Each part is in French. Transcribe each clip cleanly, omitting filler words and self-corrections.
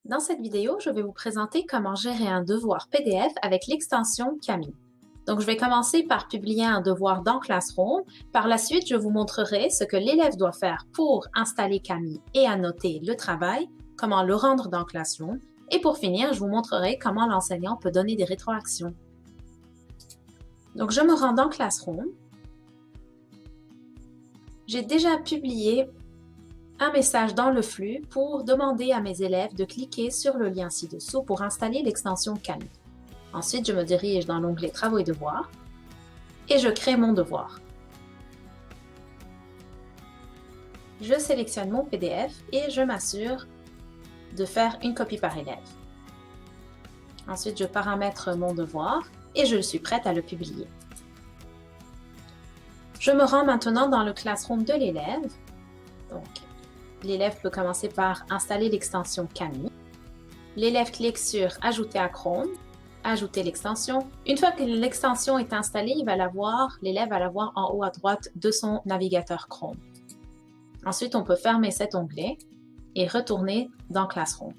Dans cette vidéo, je vais vous présenter comment gérer un devoir PDF avec l'extension Camille. Donc, je vais commencer par publier un devoir dans Classroom. Par la suite, je vous montrerai ce que l'élève doit faire pour installer Camille et annoter le travail, comment le rendre dans Classroom. Et pour finir, je vous montrerai comment l'enseignant peut donner des rétroactions. Donc, je me rends dans Classroom. J'ai déjà publié un message dans le flux pour demander à mes élèves de cliquer sur le lien ci-dessous pour installer l'extension Camille. Ensuite, je me dirige dans l'onglet Travaux et devoirs et je crée mon devoir. Je sélectionne mon PDF et je m'assure de faire une copie par élève. Ensuite, je paramètre mon devoir et je suis prête à le publier. Je me rends maintenant dans le Classroom de l'élève. Donc, l'élève peut commencer par installer l'extension Camille. L'élève clique sur « Ajouter à Chrome », ajouter l'extension. Une fois que l'extension est installée, l'élève va la voir en haut à droite de son navigateur Chrome. Ensuite, on peut fermer cet onglet et retourner dans Classroom.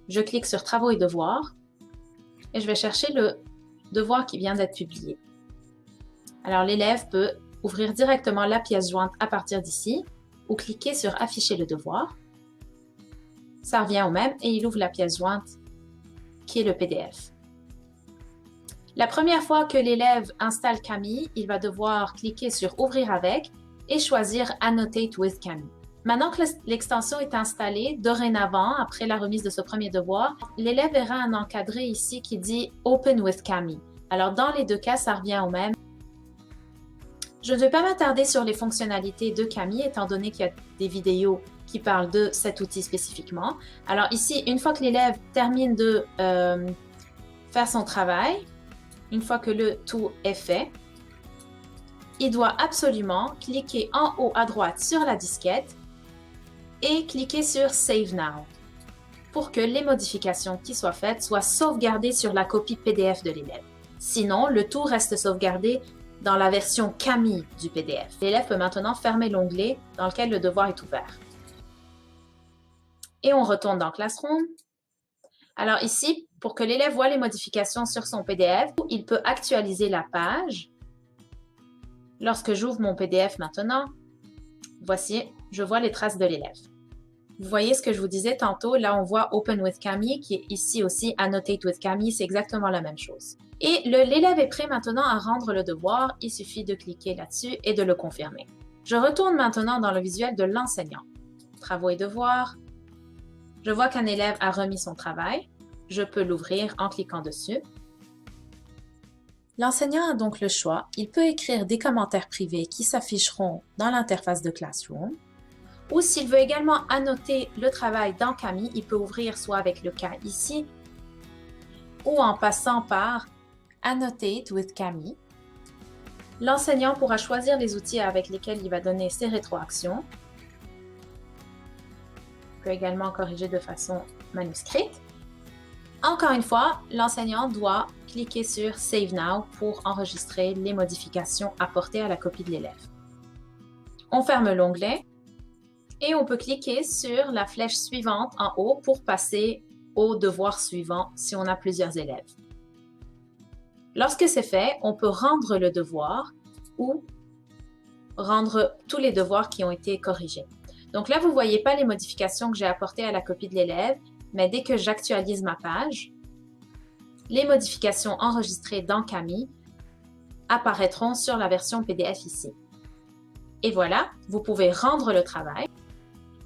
Je clique sur « Travaux et devoirs » et je vais chercher le devoir qui vient d'être publié. Alors, l'élève peut ouvrir directement la pièce jointe à partir d'ici ou cliquer sur « Afficher le devoir ». Ça revient au même et il ouvre la pièce jointe qui est le PDF. La première fois que l'élève installe Camille, il va devoir cliquer sur « Ouvrir avec » et choisir « Annotate with Camille ». Maintenant que l'extension est installée, dorénavant, après la remise de ce premier devoir, l'élève verra un encadré ici qui dit « Open with Camille ». Alors, dans les deux cas, ça revient au même. Je ne vais pas m'attarder sur les fonctionnalités de Camille, étant donné qu'il y a des vidéos qui parlent de cet outil spécifiquement. Alors ici, une fois que l'élève termine de faire son travail, une fois que le tout est fait, il doit absolument cliquer en haut à droite sur la disquette et cliquer sur « Save Now » pour que les modifications qui soient faites soient sauvegardées sur la copie PDF de l'élève. Sinon, le tout reste sauvegardé dans la version Camille du PDF. L'élève peut maintenant fermer l'onglet dans lequel le devoir est ouvert. Et on retourne dans Classroom. Alors ici, pour que l'élève voit les modifications sur son PDF, il peut actualiser la page. Lorsque j'ouvre mon PDF maintenant, voici, je vois les traces de l'élève. Vous voyez ce que je vous disais tantôt, là on voit Open with Camille, qui est ici aussi Annotate with Camille, c'est exactement la même chose. Et l'élève est prêt maintenant à rendre le devoir, il suffit de cliquer là-dessus et de le confirmer. Je retourne maintenant dans le visuel de l'enseignant. Travaux et devoirs. Je vois qu'un élève a remis son travail. Je peux l'ouvrir en cliquant dessus. L'enseignant a donc le choix. Il peut écrire des commentaires privés qui s'afficheront dans l'interface de Classroom. Ou s'il veut également annoter le travail dans Camille, il peut ouvrir soit avec le cas ici ou en passant par Annotate with Camille. L'enseignant pourra choisir les outils avec lesquels il va donner ses rétroactions. Il peut également corriger de façon manuscrite. Encore une fois, l'enseignant doit cliquer sur Save Now pour enregistrer les modifications apportées à la copie de l'élève. On ferme l'onglet et on peut cliquer sur la flèche suivante en haut pour passer au devoir suivant si on a plusieurs élèves. Lorsque c'est fait, on peut rendre le devoir ou rendre tous les devoirs qui ont été corrigés. Donc là, vous ne voyez pas les modifications que j'ai apportées à la copie de l'élève, mais dès que j'actualise ma page, les modifications enregistrées dans Camille apparaîtront sur la version PDF ici. Et voilà, vous pouvez rendre le travail.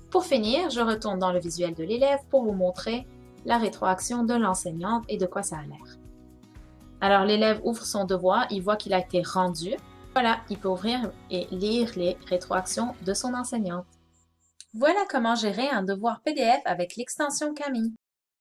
Pour finir, je retourne dans le visuel de l'élève pour vous montrer la rétroaction de l'enseignante et de quoi ça a l'air. Alors, l'élève ouvre son devoir, il voit qu'il a été rendu. Voilà, il peut ouvrir et lire les rétroactions de son enseignante. Voilà comment gérer un devoir PDF avec l'extension Camille.